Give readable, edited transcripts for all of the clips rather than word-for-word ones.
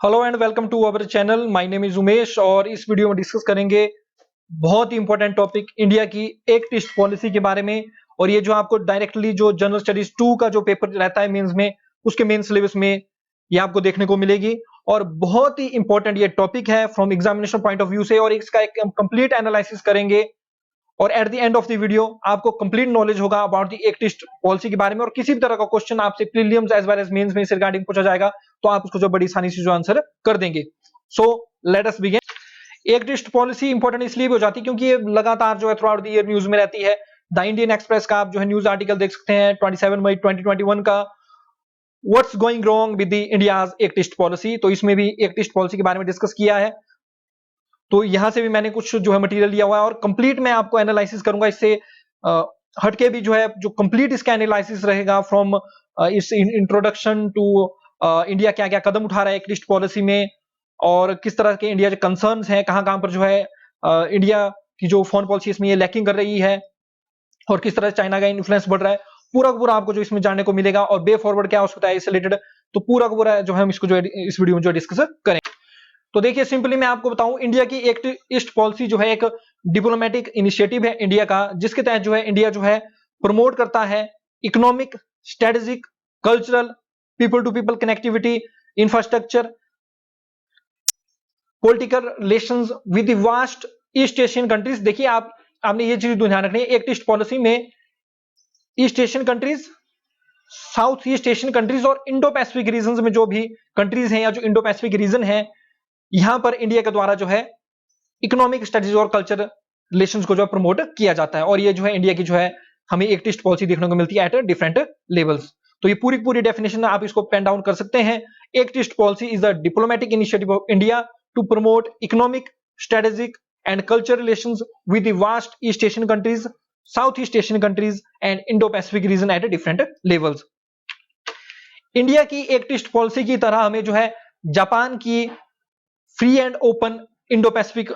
Hello and welcome to our channel. My name is Umesh और इस video में discuss करेंगे बहुत ही इंपॉर्टेंट टॉपिक इंडिया की एक टेस्ट पॉलिसी के बारे में। और ये जो आपको डायरेक्टली जो जनरल स्टडीज 2 का जो पेपर रहता है मेंस में, उसके मेन सिलेबस में ये आपको देखने को मिलेगी। और बहुत ही इंपॉर्टेंट ये टॉपिक है from examination point of view से, और इसका एक कंप्लीट एनालिसिस करेंगे। और at the end of the video आपको कंप्लीट नॉलेज होगा अबाउट द एक टेस्ट पॉलिसी के बारे में। और किसी भी तरह का क्वेश्चन आपसे prelims as well as mains में इस रिगार्डिंग पूछा जाएगा तो आप उसको जो बड़ी आसानी से जो आंसर कर देंगे। So let us begin. एक टेस्ट पॉलिसी इंपॉर्टेंट इसलिए भी हो जाती है क्योंकि ये लगातार जो है through out the year news में रहती है। द इंडियन एक्सप्रेस का आप जो है न्यूज आर्टिकल देख सकते हैं 27 मई 2021 का, what's going wrong with the India's एक टेस्ट पॉलिसी। तो इसमें भी एक टेस्ट पॉलिसी के बारे में डिस्कस किया है। तो यहां से भी मैंने कुछ जो है मटेरियल लिया हुआ है और कंप्लीट मैं आपको एनालिसिस करूंगा। इससे हटके भी जो है जो कंप्लीट इसका एनालिसिस रहेगा फ्रॉम इस इंट्रोडक्शन टू इंडिया क्या क्या कदम उठा रहा है एक लिस्ट पॉलिसी में, और किस तरह के इंडिया जो कंसर्न्स हैं, कहां कहां पर जो है इंडिया की जो फॉरेन पॉलिसी इसमें ये लैकिंग कर रही है, और किस तरह चाइना का इन्फ्लुएंस बढ़ रहा है। पूरा का पूरा आपको जो इसमें जानने को मिलेगा, और वे फॉरवर्ड क्या हो सकता है इससे रिलेटेड। तो पूरा का पूरा जो है हम इसको जो है इस वीडियो में जो डिस्कस करेंगे। तो देखिए सिंपली मैं आपको बताऊं, इंडिया की एक ईस्ट पॉलिसी जो है एक डिप्लोमेटिक इनिशिएटिव है इंडिया का, जिसके तहत जो है इंडिया जो है प्रमोट करता है economic, strategic, cultural, people to people connectivity, infrastructure, political relations with vast east Asian countries. देखिए आपने ये चीज ध्यान रखनी है, एक ईस्ट पॉलिसी में east Asian countries, south east Asian countries और इंडो पैसिफिक रीजन में जो भी कंट्रीज हैं या जो इंडो पैसिफिक रीजन है, यहां पर इंडिया के द्वारा जो है इकोनॉमिक स्टडीज और कल्चर रिलेशंस को जो है प्रमोट किया जाता है। और ये जो है इंडिया की जो है हमें एक टेस्ट पॉलिसी देखने को मिलती है एट डिफरेंट लेवल्स। तो ये पूरी पूरी डेफिनेशन आप इसको पेन डाउन कर सकते हैं। Act east policy is the diplomatic initiative of India to promote economic, strategic and culture relations with the vast east Asian countries, south east Asian countries and Indo Pacific region at different levels. India की act east policy की तरह हमें जो है Japan की free and open Indo Pacific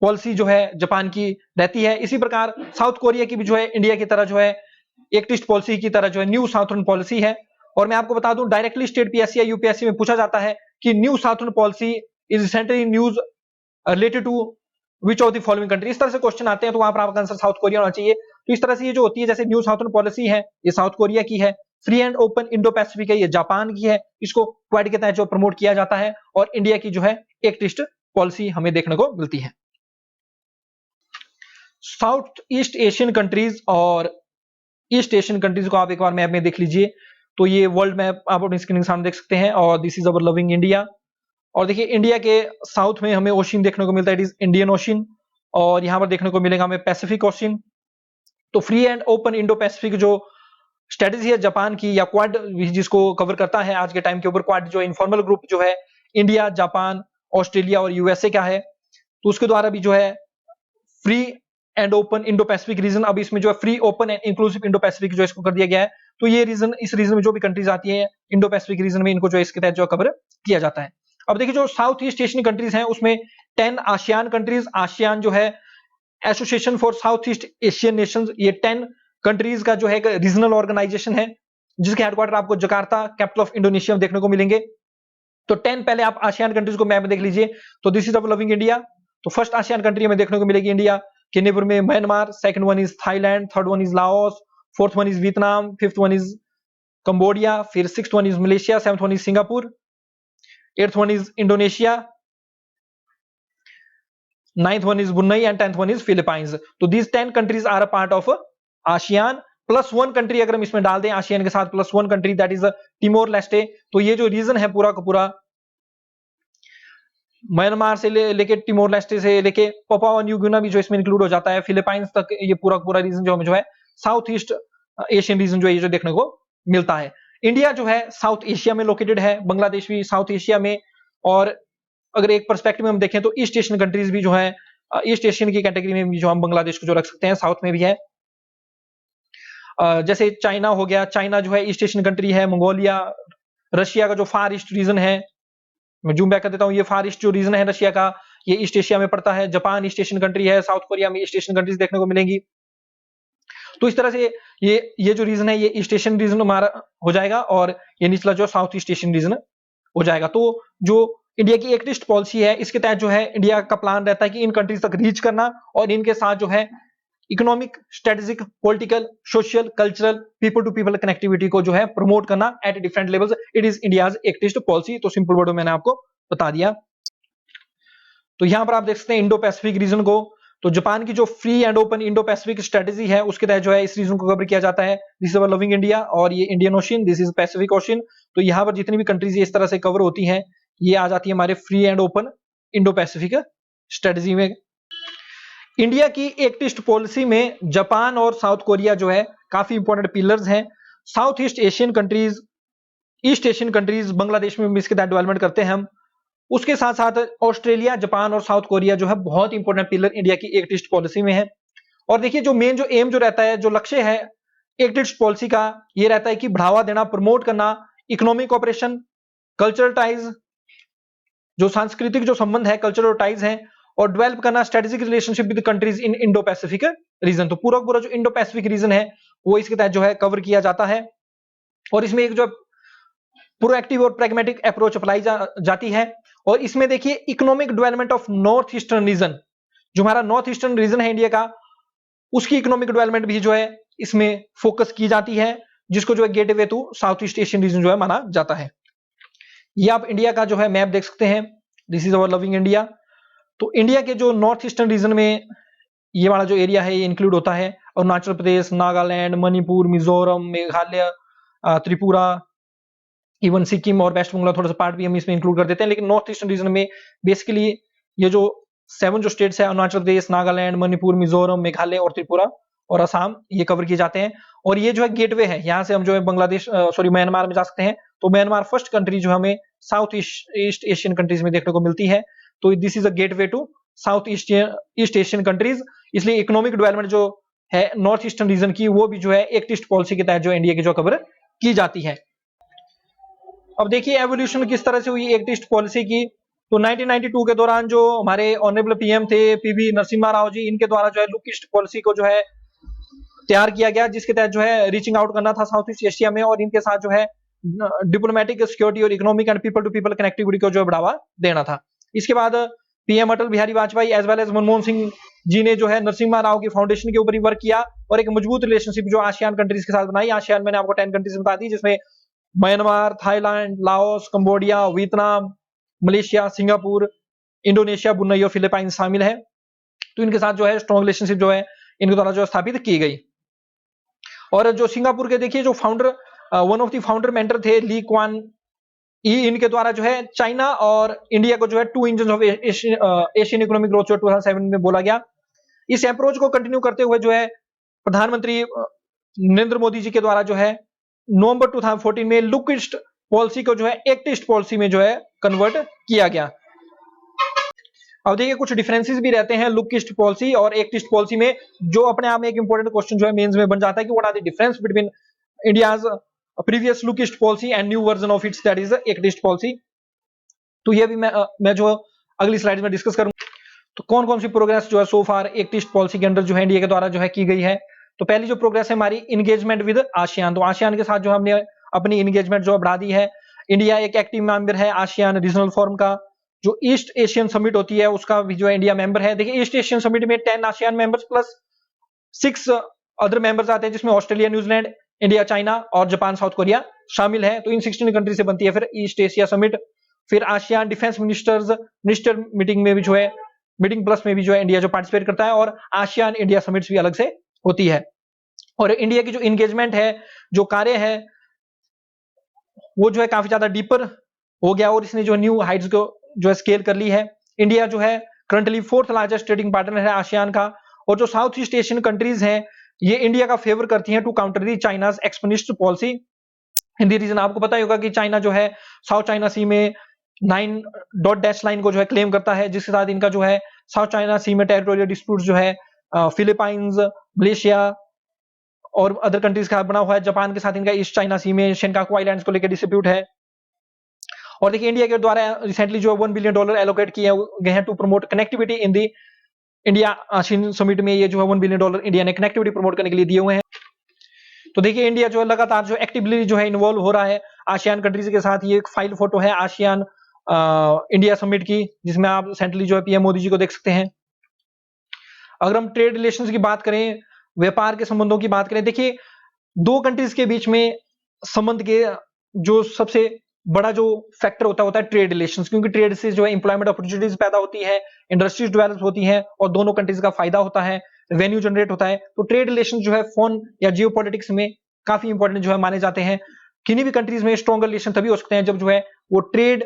policy जो है Japan की रहती है। इसी प्रकार साउथ कोरिया की भी जो है इंडिया की तरह जो है एक टेस्ट पॉलिसी की तरह जो है न्यू साउथर्न पॉलिसी है। और मैं आपको बता दूं, डायरेक्टली स्टेट पीएससी या यूपीएससी में पूछा जाता है कि new southern policy is centrally news related to which of the following country. इस तरह से क्वेश्चन आते हैं तो वहां पर आपका आंसर साउथ कोरिया होना चाहिए। तो इस तरह से ये जो होती है, जैसे न्यू साउथर्न पॉलिसी है ये साउथ कोरिया की है, free and open Indo Pacific है ये जापान की है, इसको क्वाड के तहत जो प्रमोट किया जाता है। और इंडिया की जो है एक टेस्ट पॉलिसी हमें देखने को मिलती है। साउथ ईस्ट एशियन कंट्रीज और ईस्ट एशियन कंट्रीज को आप एक बार मैप में देख लीजिए। तो ये वर्ल्ड मैप आप अपनी स्क्रीन के सामने देख सकते हैं, और this is our loving India. और देखिए इंडिया के साउथ में हमें ओशियन देखने को मिलता है, इट इज इंडियन ओशियन। और यहां पर देखने को मिलेगा हमें पैसिफिक ओशियन। तो free and open Indo Pacific जो स्ट्रेटेजी है जापान की, या क्वाड जिसको कवर करता है आज के टाइम के ऊपर, क्वाड जो इनफॉर्मल ग्रुप जो है इंडिया, जापान, ऑस्ट्रेलिया और यूएसए का है, तो उसके द्वारा भी जो है free and open Indo Pacific reason, अब इसमें जो है free open and inclusive Indo Pacific जो इसको कर दिया गया है। तो ये रीजन, इस रीजन में जो भी कंट्रीज आती है इंडो पैसिफिक रीजन में, इनको जो इसके तहत जो कवर किया जाता है। अब देखिए जो साउथ ईस्ट एशियन कंट्रीज हैं उसमें 10 आसियान कंट्रीज, आसियान जो है association for south east Asian Nations, ये 10 कंट्रीज का जो है एक रीजनल ऑर्गेनाइजेशन है, जिसके हेडक्वार्टर आपको जकार्ता कैपिटल ऑफ इंडोनेशिया में देखने को मिलेंगे। तो 10 पहले आप आसियान कंट्रीज को मैप में देख लीजिए। तो this is our loving India. तो फर्स्ट आसियान कंट्री हमें देखने को मिलेगी इंडिया के नेबर में Myanmar, second one is Thailand, third one is Laos, fourth one is Vietnam, fifth one is Cambodia, फिर sixth one is Malaysia, seventh one is Singapore, eighth one is Indonesia, ninth one is Brunei and 10th one is Philippines। तो these 10 countries are a part of ASEAN plus one country अगर हम इसमें डाल दें ASEAN के साथ plus one country, that is टिमोर Leste. तो ये जो रीजन है पूरा का पूरा म्यांमार से लेके टिमोर लेस्टे से लेके पापुआ न्यू गिनी भी जो इसमें इंक्लूड हो जाता है, फिलीपाइंस तक, ये पूरा का पूरा रीजन जो हमें जो है साउथ ईस्ट एशियन रीजन जो है ये जो देखने को मिलता है। इंडिया जो है साउथ एशिया में लोकेटेड है, बांग्लादेश भी साउथ एशिया में। और अगर एक पर्सपेक्टिव में हम देखें तो ईस्ट एशियन कंट्रीज भी जो है ईस्ट एशियन की कैटेगरी में भी जो हम बांग्लादेश को जो रख सकते हैं, साउथ में भी है। जैसे चाइना हो गया, चाइना जो है ईस्ट एशियन कंट्री है, मंगोलिया, रशिया का जो फार ईस्ट रीजन है, मैं जूम बैक कर देता हूं, ये फार ईस्ट जो रीजन है रशिया का, ये ईस्ट एशिया में पड़ता है। जापान ईस्ट एशियन कंट्री है, साउथ कोरिया में ईस्ट एशियन कंट्रीज देखने को मिलेंगी। तो इस तरह से ये जो रीजन है ये ईस्ट एशियन रीजन हमारा हो जाएगा, और ये निचला जो साउथ ईस्ट एशियन रीजन हो जाएगा। तो जो इंडिया की एक लिस्ट पॉलिसी है, इसके तहत जो है इंडिया का प्लान रहता है कि इन कंट्रीज तक रीच करना और इनके साथ जो है economic, strategic, political, social, cultural, people to people connectivity को जो है प्रमोट करना at different levels. It is India's act east policy. तो सिंपल वर्ड में मैंने आपको बता दिया। तो यहां पर आप देख सकते हैं इंडो पैसिफिक रीजन को। तो जापान की जो free and open Indo Pacific strategy है उसके तहत जो है इस रीजन को कवर किया जाता है। This is our loving India और ये Indian ocean, this is Pacific ocean. तो यहाँ पर जितनी भी कंट्रीज इस तरह से कवर होती हैं ये आ जाती है हमारे free and open Indo Pacific strategy में। इंडिया की एक्ट ईस्ट पॉलिसी में जापान और साउथ कोरिया जो है काफी इंपॉर्टेंट पिलर्स हैं। South east Asian countries, east Asian countries Bangladesh में इसके तहत डेवलपमेंट करते हैं हम। उसके साथ साथ ऑस्ट्रेलिया, जापान और साउथ कोरिया जो है बहुत इंपॉर्टेंट पिलर इंडिया की एक्ट ईस्ट पॉलिसी में है। और देखिए जो मेन जो एम जो रहता है, जो लक्ष्य है एक्ट ईस्ट पॉलिसी का, ये रहता है कि बढ़ावा देना, प्रमोट करना इकोनॉमिक कॉपरेशन, कल्चरल टाइज, जो सांस्कृतिक जो संबंध है, कल्चरल टाइज है, और डेवलप करना strategic relationship with countries in Indo Pacific reason. तो पूरा पूरा जो इंडो पैसिफिक रीजन है वो इसके तहत जो है कवर किया जाता है। और इसमें एक जो प्रोएक्टिव और प्रैग्मेटिक अप्रोच अप्लाई जाती है। और इसमें देखिए economic development of north eastern region, जो हमारा नॉर्थ ईस्टर्न रीजन है इंडिया का, उसकी इकोनॉमिक डेवलपमेंट भी जो है इसमें फोकस की जाती है, जिसको जो है gateway to south east Asian region जो है माना जाता है। ये आप इंडिया का जो है मैप देख सकते हैं, this is our loving India. तो इंडिया के जो नॉर्थ ईस्टर्न रीजन में ये वाला जो एरिया है ये इंक्लूड होता है अरुणाचल प्रदेश, नागालैंड, मणिपुर, मिजोरम, मेघालय, त्रिपुरा, इवन सिक्किम और वेस्ट बंगाल थोड़ा सा पार्ट भी हम इसमें इंक्लूड कर देते हैं। लेकिन नॉर्थ ईस्टर्न रीजन में बेसिकली ये जो 7 जो स्टेट्स है, अरुणाचल प्रदेश, नागालैंड, मणिपुर, मिजोरम, मेघालय और त्रिपुरा और असम, ये कवर किए जाते हैं। और ये जो है गेटवे है, यहाँ से हम जो है बांग्लादेश म्यांमार में जा सकते हैं। तो म्यांमार फर्स्ट कंट्री जो हमें साउथ ईस्ट एशियन कंट्रीज में देखने को मिलती है। तो this is a gateway to south east Asian countries. इसलिए इकोनॉमिक डेवलपमेंट जो है नॉर्थ ईस्टर्न रीजन की, वो भी जो है एक्ट ईस्ट पॉलिसी के तहत जो इंडिया की जो कवर की जाती है। अब देखिए एवोल्यूशन किस तरह से हुई एक्ट ईस्ट पॉलिसी की। तो 1992 के दौरान जो हमारे ऑनरेबल पीएम थे पीवी नरसिम्हा राव जी, इनके द्वारा जो है लुक ईस्ट पॉलिसी को जो है तैयार किया गया, जिसके तहत जो है रीचिंग आउट करना था साउथ ईस्ट एशिया में और इनके साथ जो है डिप्लोमेटिक, सिक्योरिटी और economic and people to people connectivity को जो बढ़ावा देना था। इसके बाद PM Atal Bihari Vajpayee as well as Manmohan Singh ji ने जो है नरसिम्हा राव की फाउंडेशन के ऊपर ही वर्क किया और एक मजबूत रिलेशनशिप जो आसियान कंट्रीज के साथ बनाई। आसियान मैंने आपको 10 कंट्रीज बता दी, जिसमें Myanmar, Thailand, Laos, Cambodia, Vietnam, Malaysia, Singapore, Indonesia, Brunei और फिलीपाइंस शामिल है। तो इनके साथ जो है स्ट्रॉन्ग रिलेशनशिप जो है इनके द्वारा जो स्थापित की गई। और जो सिंगापुर के देखिए जो founder, one of the founder mentor थे ली क्वान ई, इनके द्वारा जो है चाइना और इंडिया को जो है 2 engine of Asian economic growth जो 2007 में बोला गया। इस अप्रोच को कंटिन्यू करते हुए जो है प्रधानमंत्री नरेंद्र मोदी जी के द्वारा जो है नवंबर 2014 में लुक ईस्ट पॉलिसी को जो है एक्ट ईस्ट पॉलिसी में जो है कन्वर्ट किया गया। अब देखिए कुछ डिफरेंसेस भी रहते हैं लुक ईस्ट पॉलिसी और एक्ट ईस्ट पॉलिसी में, जो अपने आप में एक इंपॉर्टेंट क्वेश्चन जो है मेंस में बन जाता है कि what are the difference between India's previous look east policy and new version of its, that is act east policy. तो ये भी मैं जो अगली स्लाइड में डिस्कस करूंगा। तो कौन कौन सी प्रोग्रेस जो है सो फार एक्ट ईस्ट पॉलिसी के अंदर जो है इंडिया के द्वारा जो है की गई है। तो पहली जो प्रोग्रेस है हमारी इंगेजमेंट विद आसियान। तो आसियान के साथ जो हमने अपनी इंगेजमेंट जो बढ़ा दी है। इंडिया एक एक्टिव मेंबर है आसियान रीजनल फोरम का। जो ईस्ट एशियन समिट होती है उसका भी जो है इंडिया मेंबर है। देखिए ईस्ट एशियन समिट में 10 ASEAN members plus 6 other members आते हैं, जिसमें ऑस्ट्रेलिया, न्यूजीलैंड, इंडिया, चाइना और जापान, साउथ कोरिया शामिल है। तो इन 16 कंट्री से बनती है फिर ईस्ट एशिया समिट। फिर आसियान डिफेंस मिनिस्टर मीटिंग में भी जो है, मीटिंग प्लस में भी जो है इंडिया जो पार्टिसिपेट करता है। और आसियान इंडिया समिट्स भी अलग से होती है। और इंडिया की जो इंगेजमेंट है, जो कार्य है, वो जो है काफी ज्यादा डीपर हो गया और इसने जो न्यू हाइट्स को जो है स्केल कर ली है। इंडिया जो है currently 4th largest trading partner है आसियान का। और जो साउथ ईस्ट एशियन कंट्रीज हैं ये इंडिया का फेवर करती हैं to counter the China's expensive policy. हिंदी रीजन आपको पता ही होगा कि चाइना जो है साउथ चाइना सी में 9 डॉट डैश लाइन को जो है क्लेम करता है, जिसके साथ इनका जो है साउथ चाइना सी में टेरिटोरियल डिस्प्यूट जो है फिलीपाइंस, मलेशिया और अदर कंट्रीज का बना हुआ है। जापान के साथ इनका ईस्ट चाइना सी में शिनकाकू आइलैंड्स को लेकर डिस्प्यूट है। और देखिए इंडिया के द्वारा रिसेंटली जो $1 बिलियन एलोकेट किए गए हैं to promote connectivity in the India ASEAN summit में। ये जो है $1 बिलियन इंडिया ने कनेक्टिविटी प्रमोट करने के लिए दिए हुए हैं। तो देखिए इंडिया जो है लगातार जो एक्टिवली जो है इन्वॉल्व हो रहा है आसियान कंट्रीज के साथ। ये एक फाइल फोटो है आसियान इंडिया समिट की, जिसमें आप रिसेंटली जो है पीएम मोदी जी को देख सकते हैं। अगर हम ट्रेड रिलेशंस की बात करें, व्यापार के संबंधों की बात करें, देखिए 2 कंट्रीज के बीच में संबंध के जो सबसे बड़ा जो फैक्टर होता है ट्रेड रिलेशंस, क्योंकि ट्रेड से जो है एम्प्लॉयमेंट अपॉर्चुनिटीज पैदा होती है, इंडस्ट्रीज डेवलप होती हैं और दोनों कंट्रीज का फायदा होता है, रेवेन्यू जनरेट होता है। तो ट्रेड रिलेशन जो है फोन या जियोपॉलिटिक्स में काफी इंपॉर्टेंट जो है माने जाते हैं। किन्हीं भी कंट्रीज में स्ट्रॉन्ग रिलेशन तभी हो सकते हैं जब जो है वो ट्रेड,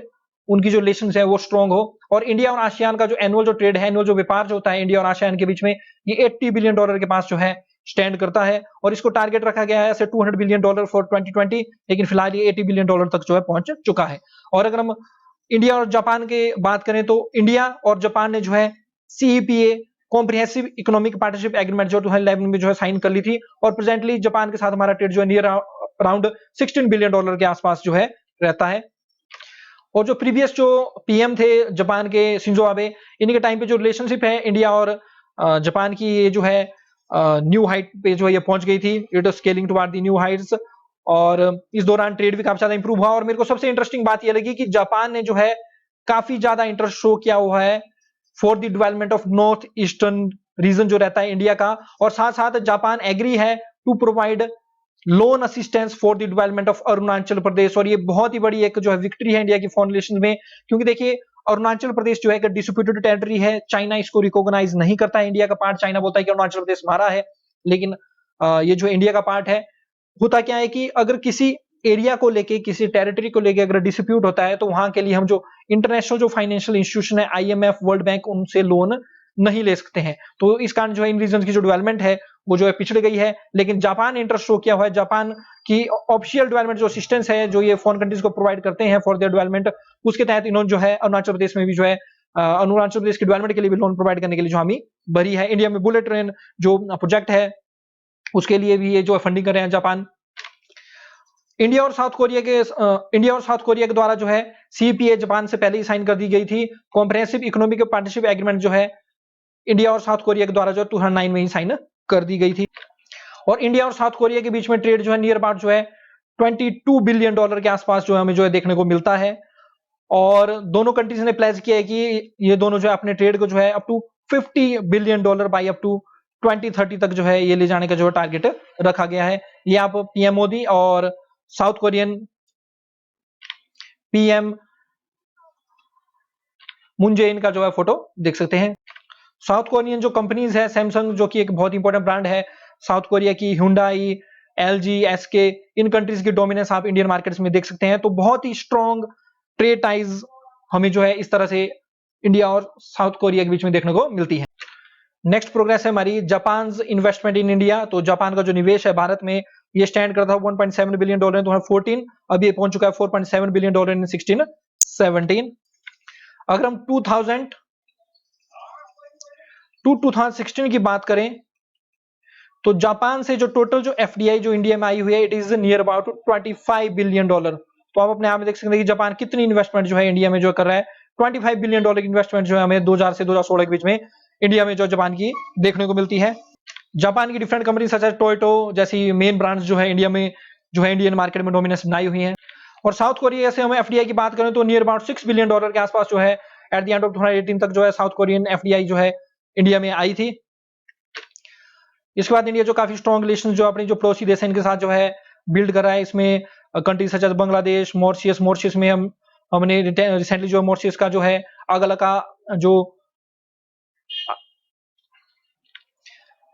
उनकी जो रिलेशन है वो स्ट्रॉन्ग हो। और इंडिया और आसियान का जो एनुअल जो ट्रेड है, एनुअल जो व्यापार जो होता है इंडिया और आसियान के बीच में, ये $80 बिलियन के पास जो है स्टैंड करता है और इसको टारगेट रखा गया है ऐसे $200 बिलियन फॉर 2020, लेकिन फिलहाल ये $80 बिलियन तक जो है पहुंच चुका है। और अगर हम इंडिया और जापान की बात करें तो इंडिया और जापान ने जो है CEPA comprehensive economic partnership agreement जो 2011 में जो है साइन कर ली थी और प्रेजेंटली जापान के साथ हमारा ट्रेड जो है नियर अराउंड $16 बिलियन के आसपास जो है रहता है। और जो प्रीवियस जो पीएम थे जापान के, शिंजो आबे, इनके टाइम पे जो रिलेशनशिप है इंडिया और जापान की, ये जो है न्यू हाइट पे जो है ये पहुंच गई थी, it scaling toward the new Heights. और इस दौरान ट्रेड भी काफी ज्यादा इंप्रूव हुआ और मेरे को सबसे इंटरेस्टिंग बात ये लगी कि जापान ने जो है काफी ज्यादा इंटरेस्ट शो किया हुआ है for the development of north eastern region जो रहता है इंडिया का, और साथ साथ जापान एग्री है to provide loan assistance for the development of Arunachal Pradesh. और ये बहुत ही बड़ी एक जो है विक्ट्री है इंडिया की फॉरेन रिलेशन में, क्योंकि देखिए अरुणाचल प्रदेश जो है एक डिस्प्यूटेड टेरिटरी है, चाइना इसको रिकॉग्नाइज नहीं करता है इंडिया का पार्ट। चाइना बोलता है कि अरुणाचल प्रदेश हमारा है, लेकिन ये जो इंडिया का पार्ट है। होता क्या है कि अगर किसी एरिया को लेके, किसी टेरिटरी को लेके अगर डिस्प्यूट होता है तो वहां के लिए हम जो इंटरनेशनल जो फाइनेंशियल इंस्टीट्यूशन है, आईएमएफ, वर्ल्ड बैंक, उनसे लोन नहीं ले सकते हैं। तो इस कारण जो है इन रीजन की जो डेवलपमेंट है वो जो है पिछड़ गई है। लेकिन जापान ने इंटरेस्ट शो किया हुआ है, जापान की ऑफिशियल डेवलपमेंट जो असिस्टेंस है जो ये फॉरेन कंट्रीज को प्रोवाइड करते हैं फॉर देयर डेवलपमेंट, उसके तहत इन्होंने जो है अरुणाचल प्रदेश में भी जो है अरुणाचल प्रदेश की डेवलपमेंट के लिए भी लोन प्रोवाइड करने के लिए जो हामी भरी है। इंडिया में बुलेट ट्रेन जो प्रोजेक्ट है उसके लिए भी ये जो फंडिंग कर रहे हैं जापान। इंडिया और साउथ कोरिया के द्वारा जो है सीपीए जापान से पहले ही साइन कर दी गई थी। कॉम्प्रिहेंसिव इकोनॉमिक पार्टनरशिप एग्रीमेंट जो है इंडिया और साउथ कोरिया के द्वारा जो 2009 में ही साइन कर दी गई थी। और इंडिया और साउथ कोरिया के बीच में ट्रेड जो है नियर अबाउट जो है $22 बिलियन के आसपास जो है हमें जो है देखने को मिलता है। और दोनों कंट्रीज ने प्लेज किया है कि ये दोनों जो है अपने ट्रेड को जो है up to $50 billion by up to 2030 तक जो है ये ले जाने का जो है टारगेट रखा गया है। ये आप पीएम मोदी और साउथ कोरियन पीएम मून जे-इन का जो है फोटो देख सकते हैं। साउथ कोरियन जो कंपनीज है, सैमसंग जो कि एक बहुत इंपॉर्टेंट ब्रांड है साउथ कोरिया की, हुंडई, एलजी, एसके, इन कंट्रीज की डोमिनेंस आप इंडियन मार्केट्स में देख सकते हैं। तो बहुत ही स्ट्रॉन्ग ट्रेड टाइज हमें जो है इस तरह से इंडिया और साउथ कोरिया के बीच में देखने को मिलती है। नेक्स्ट प्रोग्रेस है हमारी जापान इन्वेस्टमेंट इन इंडिया। तो जापान का जो निवेश है भारत में ये स्टैंड करता है $1.7 बिलियन इन 2014, अभी ये पहुंच चुका है $4.7 बिलियन इन 2016-17। अगर हम 2016 की बात करें तो जापान से जो टोटल जो एफडीआई जो इंडिया में आई हुई है it is near about $25 billion. तो आप अपने आप में देख सकते हैं कि जापान कितनी इन्वेस्टमेंट जो है इंडिया में जो कर रहा है। $25 बिलियन की इन्वेस्टमेंट जो है हमें 2000 से 2016 के बीच में इंडिया में जो जापान की देखने को मिलती है। जापान की different company such as Toyota जैसी मेन ब्रांड्स जो है इंडिया में जो है इंडियन मार्केट में डोमिनेंस बनाई हुई है। और साउथ कोरिया से हमें एफडीआई की बात करें तो नियर अबाउट $6 बिलियन के आसपास जो है एट द एंड ऑफ 2018 तक जो है साउथ कोरियन एफडीआई जो है इंडिया में आई थी। इसके बाद इंडिया जो काफी स्ट्रॉन्ग रिलेशन जो अपनी जो पड़ोसी देश है इनके साथ जो है बिल्ड कर रहा है। इसमें country such as Bangladesh, Mauritius में हमने रिसेंटली जो मॉरिशस का जो है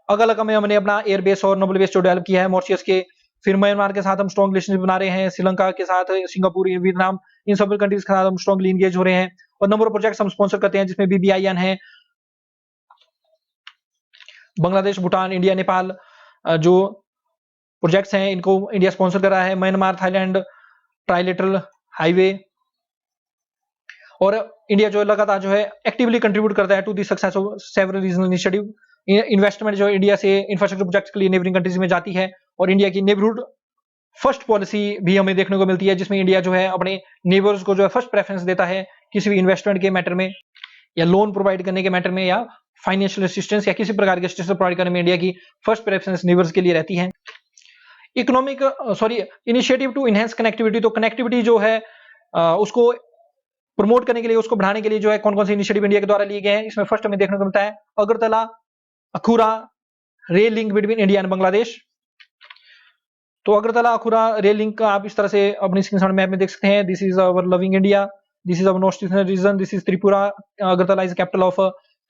अगलग में हमने अपना एयरबेस और नोबल बेस जो डेवलप किया है मॉरिशस के। फिर म्यांमार के साथ हम स्ट्रॉन्ग रिलेशन बना रहे हैं, श्रीलंका के साथ, सिंगापुर, वियतनाम, इन सब कंट्रीज के साथ हम स्ट्रॉन्गली इंगेज हो रहे हैं। और नंबर ऑफ प्रोजेक्ट्स हम स्पॉन्सर करते हैं जिसमें BBIN है, बांग्लादेश, भूटान, इंडिया, नेपाल जो प्रोजेक्ट्स हैं इनको इंडिया स्पॉन्सर कर रहा है। Myanmar, Thailand trilateral highway. और इंडिया जो लगातार जो है एक्टिवली कंट्रीब्यूट करता है to the success of several regional initiative. Investment जो इंडिया से इंफ्रास्ट्रक्चर प्रोजेक्ट्स के लिए नेबरिंग कंट्रीज में जाती है। और इंडिया की नेबरहुड फर्स्ट पॉलिसी भी हमें देखने को मिलती है जिसमें इंडिया जो है अपने नेबर्स को जो है फर्स्ट प्रेफरेंस देता है किसी भी इन्वेस्टमेंट के मैटर में, या लोन प्रोवाइड करने के मैटर में, या फाइनेंशियल असिस्टेंस या किसी प्रकार के असिस्टेंस प्रोवाइड करने में इंडिया की फर्स्ट प्रेफरेंस नेबर्स के लिए रहती है। Initiative to enhance connectivity. तो कनेक्टिविटी जो है उसको प्रमोट करने के लिए, उसको बढ़ाने के लिए जो है कौन-कौन से इनिशिएटिव इंडिया के द्वारा लिए गए हैं। इसमें फर्स्ट हमें देखने को मिलता है Agartala Akhaura rail link between India and Bangladesh. तो अगरतला अखुरा रेल लिंक का आप इस तरह से अपनी स्क्रीनशॉट मैप में देख सकते हैं। This is our loving India, this is our north eastern reason, this is Tripura. Agartala is capital of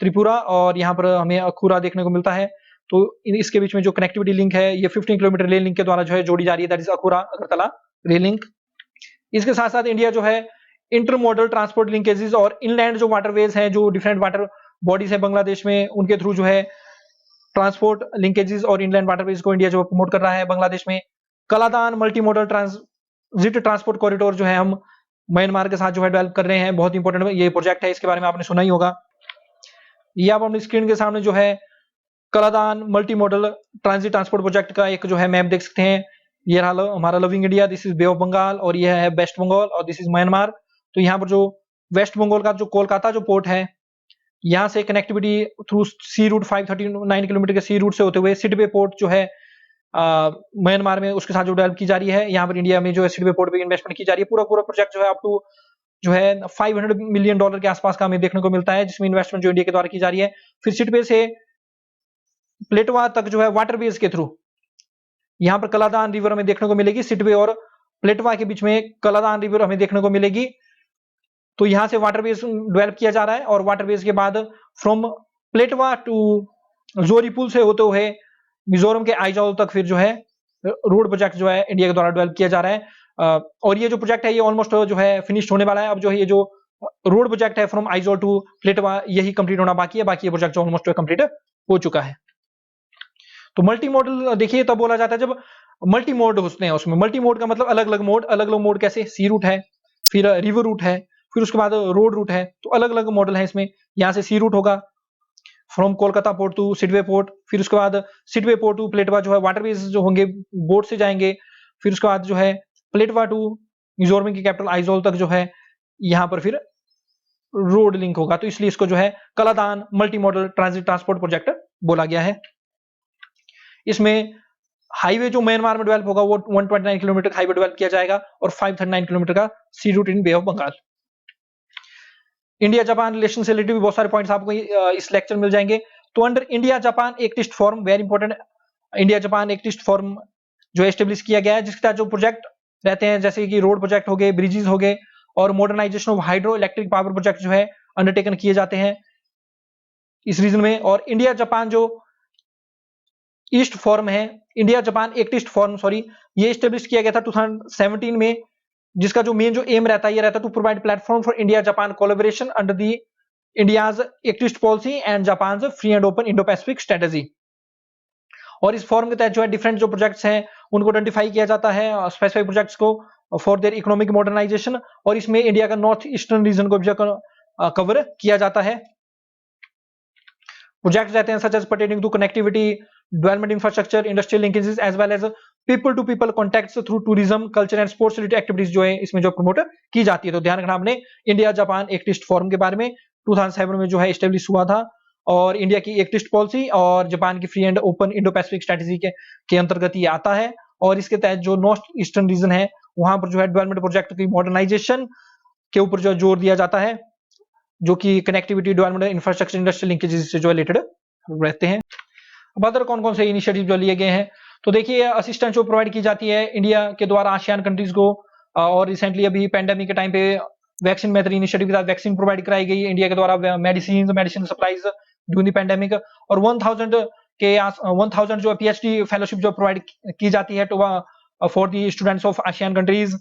Tripura और यहाँ पर हमें अखुरा देखने को मिलता है। तो इसके बीच में जो कनेक्टिविटी लिंक है ये 15 किलोमीटर रेल लिंक के द्वारा जो है जोड़ी जा रही है, that is Akhaura Agartala rail link. इसके साथ साथ इंडिया जो है इंटरमोडल ट्रांसपोर्ट लिंकेजेस और इनलैंड जो वाटरवेज हैं, जो डिफरेंट वाटर बॉडीज है बांग्लादेश में, उनके थ्रू जो है ट्रांसपोर्ट लिंकेजेस और इनलैंड वाटरवेज को इंडिया जो प्रमोट कर रहा है बांग्लादेश में। Kaladan multi modal transit transport corridor जो है हम म्यांमार के साथ जो है डेवलप कर रहे हैं, बहुत इंपॉर्टेंट ये प्रोजेक्ट है, इसके बारे में आपने सुना ही होगा। ये आप अपनी स्क्रीन के सामने जो है Kaladan multi modal transit transport project का एक जो है मैप देख सकते हैं। ये रहा हमारा loving India, this is Bay of Bengal और ये है वेस्ट बंगाल और दिस इज म्यांमार। तो यहाँ पर जो वेस्ट बंगाल का जो कोलकाता जो पोर्ट है, यहाँ से connectivity through C root 539 kilometre के सी रूट से होते हुए सिडबे पोर्ट जो है म्यांमार में, उसके साथ जो डेवलप की जा रही है। यहाँ पर इंडिया में जो है सिडबे पोर्ट पे इन्वेस्टमेंट की जा रही है। पूरा पूरा प्रोजेक्ट जो है अप टू जो है $500 मिलियन के आसपास का हमें देखने को मिलता है, जिसमें इन्वेस्टमेंट जो इंडिया के द्वारा की जा रही है। फिर सिडबे से प्लेटवा तक जो है वाटरवेज के थ्रू यहाँ पर कलादान रिवर हमें देखने को मिलेगी। सिडबे और प्लेटवा के बीच में कलादान रिवर हमें देखने को मिलेगी। तो यहाँ से वाटरवेज डेवलप किया जा रहा है और वाटरवेज के बाद फ्रॉम प्लेटवा टू जोरीपुल से होते हुए मिजोरम के आइजॉल तक फिर जो है रोड प्रोजेक्ट जो है इंडिया के द्वारा डेवलप किया जा रहा है। और ये जो प्रोजेक्ट है ये ऑलमोस्ट जो है फिनिश होने वाला है। अब जो है ये जो रोड प्रोजेक्ट है फ्रॉम आइजॉल टू प्लेटवा यही कंप्लीट होना बाकी है, बाकी ये प्रोजेक्ट जो ऑलमोस्ट कंप्लीट हो चुका है। तो मल्टी मॉडल देखिए तब बोला जाता है जब मल्टी मोड होते हैं। उसमें मल्टी मोड का मतलब अलग अलग मोड, अलग अलग मोड कैसे, सी रूट है, फिर रिवर रूट है, फिर उसके बाद रोड रूट है। तो अलग अलग मॉडल है इसमें। यहाँ से सी रूट होगा from Kolkata port to Sittwe port, फिर उसके बाद सिडवे पोर्ट टू प्लेटवा जो है वाटरवेज जो होंगे बोट से जाएंगे, फिर उसके बाद जो है प्लेटवा टू मिजोरम की कैपिटल आइजोल तक जो है यहाँ पर फिर रोड लिंक होगा। तो इसलिए इसको जो है Kaladan multi modal transit transport project बोला गया है। इसमें हाईवे जो म्यांमार में डेवलप होगा वो 129 किलोमीटर का हाईवे डेवलप किया जाएगा और 539 किलोमीटर का sea route in Bay of Bengal. India Japan relation से रिलेटेड भी बहुत सारे पॉइंट्स आपको इस लेक्चर में मिल जाएंगे। तो under India Japan Act East Forum, very important, India Japan Act East Forum जो एस्टेब्लिश किया गया है, जिसके तहत जो प्रोजेक्ट रहते हैं जैसे कि रोड प्रोजेक्ट हो गए, ब्रिजेस हो गए और modernisation of hydro electric power project जो है अंडरटेकन किए जाते हैं इस रीजन में। और इंडिया जापान जो ईस्ट फॉर्म है, India Japan Act East form sorry, ये एस्टेब्लिश किया गया था 2017 में, जिसका जो मेन जो एम रहता है ये रहता है to provide platform for India Japan collaboration under the India's Act East policy and Japan free and open Indo Pacific strategy. और इस फॉर्म के तहत जो है डिफरेंट जो प्रोजेक्ट्स हैं उनको आइडेंटिफाई किया जाता है, स्पेसिफाइड प्रोजेक्ट्स को फॉर देयर इकोनॉमिक मॉडर्नाइजेशन, और इसमें इंडिया का नॉर्थ ईस्टर्न रीजन को भी कवर किया जाता है। प्रोजेक्ट्स रहते हैं such as pertaining to connectivity, development infrastructure, industrial linkages as well as people to people contacts through tourism, culture and sports related activities जो है इसमें जो प्रमोट की जाती है। तो ध्यान रखना आपने इंडिया जापान एक्टिस्ट फॉर्म के बारे में 2007 में जो है एस्टेब्लिश हुआ था, और इंडिया की एक्टिस्ट पॉलिसी और जापान की free and open Indo Pacific strategy के अंतर्गत ये आता है। और इसके तहत जो नॉर्थ ईस्टर्न रीजन है वहां पर जो है डेवलपमेंट प्रोजेक्ट की मॉडर्नाइजेशन के ऊपर जो जोर दिया जाता है, जो कि connectivity, development, infrastructure, industrial linkages से जो रिलेटेड रहते हैं। अब अदर कौन कौन से इनिशिएटिव जो लिए गए हैं, तो देखिए असिस्टेंस जो प्रोवाइड की जाती है इंडिया के द्वारा आसियान कंट्रीज को, और रिसेंटली अभी पेंडेमिक के टाइम पे वैक्सीन मेथड इनिशिएटिव के साथ वैक्सीन प्रोवाइड कराई गई इंडिया के द्वारा, medicine supplies during the pandemic, और 1000 जो पीएचडी फेलोशिप जो प्रोवाइड की जाती है for the students of ASEAN countries.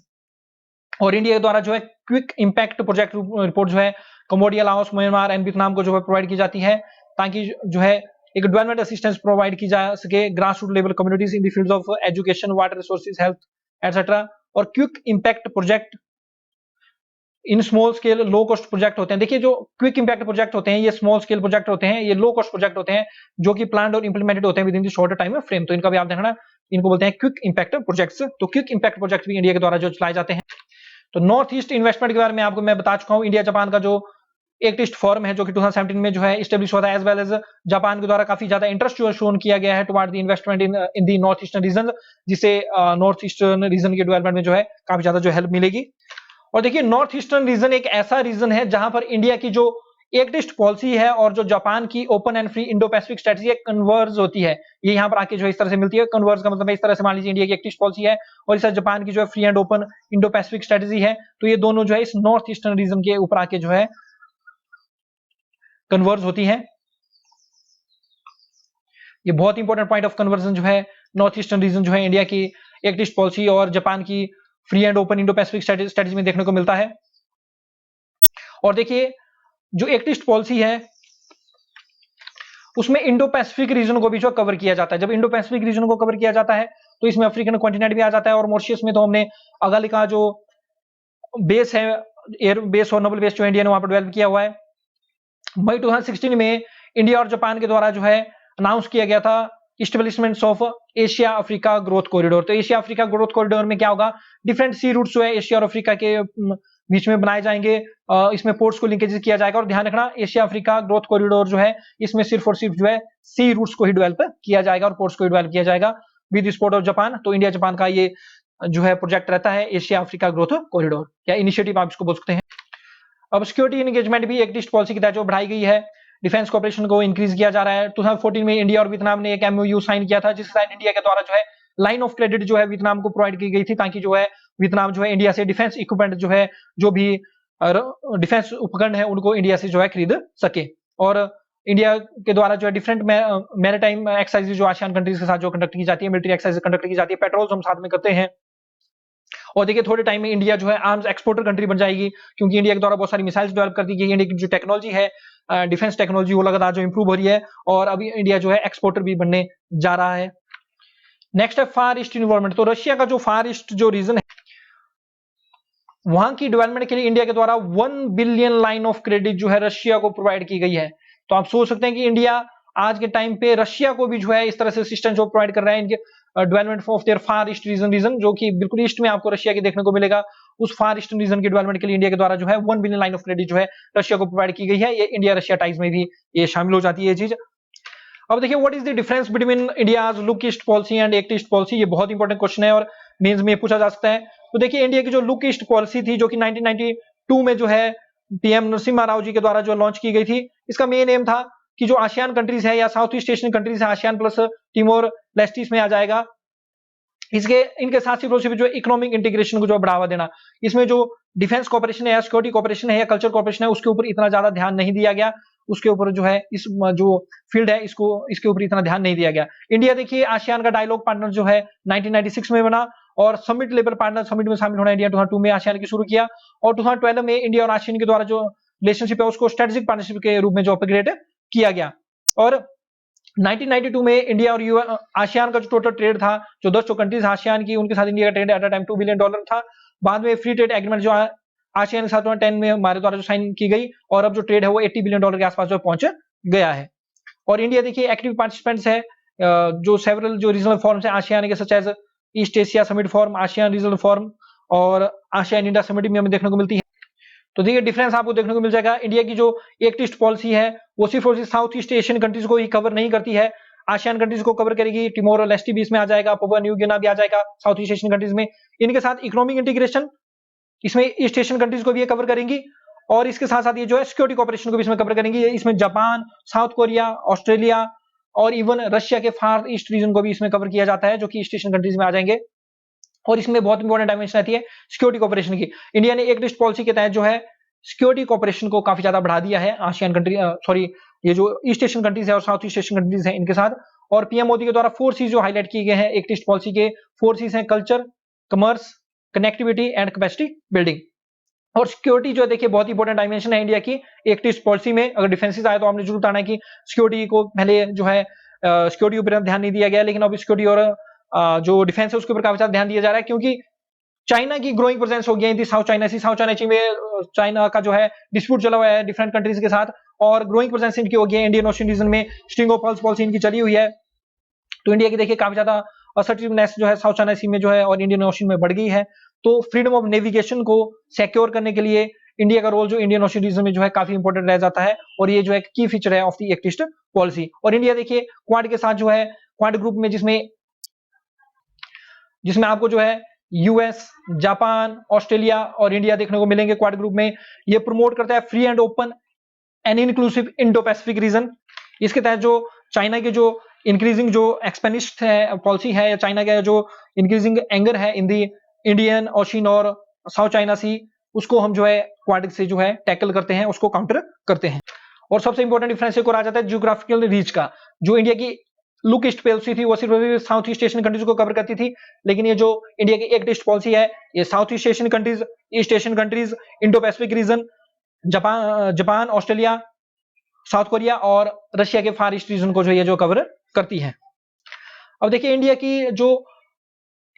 और इंडिया के द्वारा जो है क्विक इंपैक्ट प्रोजेक्ट रिपोर्ट जो है Cambodia, Laos, Myanmar and Vietnam को जो है प्रोवाइड की जाती है, ताकि जो है एक डेवलपमेंट असिस्टेंस प्रोवाइड की जा सके grass root level communities in the fields of education, water resources, health etcetera. और quick impact project in small scale low cost project होते हैं। देखिए जो क्विक इंपैक्ट प्रोजेक्ट होते हैं ये स्मॉल स्केल प्रोजेक्ट होते हैं, ये लो कॉस्ट प्रोजेक्ट होते हैं जो कि प्लान्ड और इंप्लीमेंटेड होते हैं with in the short time frame. तो इनका भी आप देखना, इनको बोलते हैं क्विक इंपैक्ट प्रोजेक्ट्स। तो क्विक इंपैक्ट प्रोजेक्ट भी इंडिया के द्वारा जो चलाए जाते हैं। तो नॉर्थ ईस्ट इन्वेस्टमेंट के बारे में आपको मैं बता चुका हूं। इंडिया जापान का जो एक्टिस्ट फॉर्म है जो कि 2017 में जो है एस्टेब्लिश हुआ था, एज वेल एज जापान के द्वारा काफी ज्यादा इंटरेस्ट जो शोन किया गया है toward the investment in the north eastern reason, जिससे नॉर्थ ईस्टर्न रीजन के डेवलपमेंट में जो है काफी ज्यादा जो हेल्प मिलेगी। और देखिए नॉर्थ ईस्टर्न रीजन एक ऐसा रीजन है जहां पर इंडिया की जो एक्ट ईस्ट पॉलिसी है और जो जापान की open and free Indo Pacific strategy है कन्वर्ज होती है। ये यहाँ पर आके जो इस तरह से मिलती है। कन्वर्ज का मतलब है इस तरह से मान लीजिए इंडिया की एक्ट ईस्ट पॉलिसी है और इस तरह जापान की जो है free and open Indo Pacific strategy है, तो ये दोनों जो है इस नॉर्थ ईस्टर्न रीजन के ऊपर आके जो है कन्वर्ज होती है। ये बहुत इंपॉर्टेंट पॉइंट ऑफ कन्वर्जन जो है नॉर्थ ईस्टर्न रीजन जो है इंडिया की एक्ट ईस्ट पॉलिसी और जापान की free and open Indo Pacific strategy में देखने को मिलता है। और देखिए जो एक्ट ईस्ट पॉलिसी है उसमें इंडो पैसिफिक रीजन को भी जो कवर किया जाता है। जब इंडो पैसिफिक रीजन को कवर किया जाता है तो इसमें अफ्रीकन कॉन्टिनेंट भी आ जाता है और मॉरिशस में तो हमने अगाली का जो बेस है, एयर बेस और नवल बेस जो इंडिया ने वहां पर डेवलप किया हुआ है। मई 2016 में इंडिया और जापान के द्वारा जो है अनाउंस किया गया था establishment of Asia Africa growth corridor. तो एशिया अफ्रीका ग्रोथ कॉरिडोर में क्या होगा, डिफरेंट सी रूट्स जो है एशिया और अफ्रीका के बीच में बनाए जाएंगे। इसमें पोर्ट्स को लिंकेज किया जाएगा और ध्यान रखना एशिया अफ्रीका ग्रोथ कॉरिडोर जो है इसमें सिर्फ और सिर्फ जो है सी रूट्स को ही डेवलप किया जाएगा और पोर्ट्स को ही डेवलप किया जाएगा विद सपोर्ट ऑफ जापान। तो इंडिया जापान का ये जो है प्रोजेक्ट रहता है एशिया अफ्रीका ग्रोथ कॉरिडोर या इनिशिएटिव आप इसको बोल सकते हैं। अब सिक्योरिटी एंगेजमेंट भी एक ईस्ट पॉलिसी की तहत जो बढ़ाई गई है। डिफेंस कॉर्पोरेशन को इंक्रीज किया जा रहा है। 2014 में इंडिया और वियतनाम ने एक एमओयू साइन किया था जिसके साथ इंडिया के द्वारा जो है लाइन ऑफ क्रेडिट जो है वियतनाम को प्रोवाइड की गई थी ताकि जो है वियतनाम जो है इंडिया से डिफेंस इक्विपमेंट जो है जो भी डिफेंस उपकरण है उनको इंडिया से जो है खरीद सके। और इंडिया के द्वारा जो है डिफरेंट मैरीटाइम एक्सरसाइज जो आसियान कंट्रीज के साथ जो कंडक्ट की जाती है, मिलिट्री एक्सरसाइज कंडक्ट की जाती है, पेट्रोल हम साथ में करते हैं। और देखिए थोड़े टाइम में इंडिया जो है आर्म्स एक्सपोर्टर कंट्री बन जाएगी क्योंकि इंडिया के द्वारा बहुत सारी मिसाइल्स डेवलप कर दी गई है। इंडिया की जो टेक्नोलॉजी है डिफेंस टेक्नोलॉजी वो लगातार जो इंप्रूव हो रही है और अभी इंडिया जो है एक्सपोर्टर भी बनने जा रहा है। नेक्स्ट है फार ईस्ट इन्वॉल्वमेंट। तो रशिया का जो फार ईस्ट जो रीजन है वहां की डेवलपमेंट के लिए इंडिया के द्वारा 1 बिलियन लाइन ऑफ क्रेडिट जो है रशिया को प्रोवाइड की गई है। तो आप सोच सकते हैं कि इंडिया आज के टाइम पे रशिया को भी जो है इस तरह से असिस्टेंस जो प्रोवाइड कर रहा है इनके development of their far east region जो कि बिल्कुल ईस्ट में आपको रशिया के देखने को मिलेगा। उस फार ईस्टर्न रीजन के डेवलपमेंट के लिए इंडिया के द्वारा जो है 1 बिलियन लाइन ऑफ क्रेडिट जो है रशिया को प्रोवाइड की गई है। ये इंडिया रशिया टाइज में भी ये शामिल हो जाती है ये चीज। अब देखिए what is the difference between India's look east policy and act east policy. ये बहुत इंपॉर्टेंट क्वेश्चन है और मेंस में पूछा जा सकता है। तो देखिए इंडिया की जो लुक ईस्ट पॉलिसी थी जो कि 1992 में जो है पीएम नरसिम्हा राव जी के द्वारा जो लॉन्च की गई थी, इसका मेन एम था कि जो आसियान कंट्रीज है या साउथ ईस्ट एशियन कंट्रीज है, आसियान प्लस टिमोर लेस्टे इसमें आ जाएगा, इसके इनके साथ सिर्फ जो इकोनॉमिक इंटीग्रेशन को जो बढ़ावा देना। इसमें जो डिफेंस कॉर्पोरेशन है या सिक्योरिटी कॉर्पोरेशन है या कल्चर कॉर्पोरेशन है उसके ऊपर इतना ज्यादा ध्यान नहीं दिया गया। उसके ऊपर जो है इस जो फील्ड है इसको इसके ऊपर इतना ध्यान नहीं दिया गया। इंडिया देखिए आसियान का डायलॉग पार्टनर जो है 1996 में बना और समिट लेवल पार्टनर समिट में शामिल होना इंडिया 2002 में आसियान की शुरू किया और 2012 में इंडिया और आसियान के द्वारा जो रिलेशनशिप है उसको स्ट्रेटेजिक पार्टनरशिप के रूप में जो अपग्रेड किया गया। और 1992 में इंडिया और आसियान का जो टोटल ट्रेड था जो 10 कंट्रीज आसियान की उनके साथ इंडिया का trade at a time $2 billion था। बाद में फ्री ट्रेड एग्रीमेंट जो आसियान के साथ 2010 में हमारे द्वारा जो साइन की गई और अब जो ट्रेड है वो $80 बिलियन के आसपास जो पहुंच गया है। और इंडिया देखिए एक्टिव पार्टिसिपेंट्स है जो सेवरल जो रीजनल फॉर्म्स है आसियान के such as East Asia summit forum, ASEAN regional forum और आसियान इंडिया समिट में हमें देखने को मिलती है। तो देखिए डिफरेंस आपको देखने को मिल जाएगा। इंडिया की जो एक्ट ईस्ट पॉलिसी है वो सिर्फ और सिर्फ साउथ ईस्ट एशियन कंट्रीज को ही कवर नहीं करती है, आसियान कंट्रीज को कवर करेगी। टिमोर लेस्टे भी इसमें आ जाएगा, पपुआ न्यू गिनी भी आ जाएगा साउथ ईस्ट एशियन कंट्रीज में। इनके साथ इकोनॉमिक इंटीग्रेशन इसमें ईस्ट एशियन कंट्रीज को भी कवर करेंगी और इसके साथ साथ ये जो है सिक्योरिटी कॉर्पोरेशन को भी इसमें कवर करेंगी। इसमें जापान, साउथ कोरिया, ऑस्ट्रेलिया और इवन रशिया के फार ईस्ट रीजन को भी इसमें कवर किया जाता है जो कि ईस्ट एशियन कंट्रीज में आ जाएंगे। और इसमें बहुत इंपॉर्टेंट डायमेंशन आती है सिक्योरिटी कॉर्पोरेशन की। इंडिया ने एक्ट ईस्ट पॉलिसी के तहत जो है सिक्योरिटी कॉर्पोरेशन को काफी ज्यादा बढ़ा दिया है आसियान कंट्री सॉरी ये जो ईस्ट एशियन कंट्रीज है और साउथ ईस्ट एशियन कंट्रीज है इनके साथ। और पीएम मोदी के द्वारा 4 चीज जो हाईलाइट किए गए हैं एक्ट ईस्ट पॉलिसी के 4 चीज हैं culture, commerce, connectivity and capacity building. और सिक्योरिटी जो है देखिए बहुत इंपॉर्टेंट डायमेंशन है इंडिया की एक्ट ईस्ट पॉलिसी में। अगर डिफेंसिस आए तो आपने जरूर बताना है कि सिक्योरिटी को पहले जो है सिक्योरिटी ऊपर ध्यान नहीं दिया गया लेकिन अब सिक्योरिटी और जो डिफेंस है उसके ऊपर काफी ज्यादा ध्यान दिया जा रहा है क्योंकि चाइना की ग्रोइंग प्रेजेंस हो गया इन दी साउथ चाइना सी। साउथ चाइना सी में चाइना का जो है डिस्प्यूट चला हुआ है डिफरेंट कंट्रीज के साथ और ग्रोइंग प्रेजेंस इनकी हो गई है इंडियन ओशन रीजन में। स्ट्रिंग ऑफ पीस पॉलिसी इनकी चली हुई है। तो इंडिया की देखिए काफी ज्यादा असर्टिवनेस जो है साउथ चाइना सी में जो है और इंडियन ओशन में बढ़ गई है। तो फ्रीडम ऑफ नेविगेशन को सिक्योर करने के लिए इंडिया का रोल जो इंडियन ओशन रीजन में जो है काफी इंपॉर्टेंट रह जाता है और ये जो है की फीचर है of the act east policy. और इंडिया देखिए क्वाड के साथ जो है क्वाड ग्रुप में जिसमें आपको जो है यूएस, जापान, ऑस्ट्रेलिया और इंडिया देखने को मिलेंगे क्वाड ग्रुप में। ये प्रमोट करता है free and open and inclusive Indo Pacific reason. इसके तहत जो चाइना के जो इंक्रीजिंग जो एक्सपेनिस्ट है पॉलिसी है, या चाइना का जो इंक्रीजिंग एंगर है इन दी इंडियन ओशियन और साउथ चाइना सी, उसको हम जो है क्वाड से जो है टैकल करते हैं, उसको काउंटर करते हैं। और सबसे इंपॉर्टेंट डिफरेंस एक और आ जाता है जियोग्राफिकल रीच का। जो इंडिया की लुक ईस्ट पॉलिसी थी वो सिर्फ साउथ ईस्ट एशियन कंट्रीज को कवर करती थी, लेकिन ये जो इंडिया की एक्ट ईस्ट पॉलिसी है, ये south east Asian countries, east Asian countries, Indo Pacific reason, Japan, Australia, south Korea और रशिया के फार ईस्ट रीजन को जो ये जो कवर करती है। अब देखिए इंडिया की जो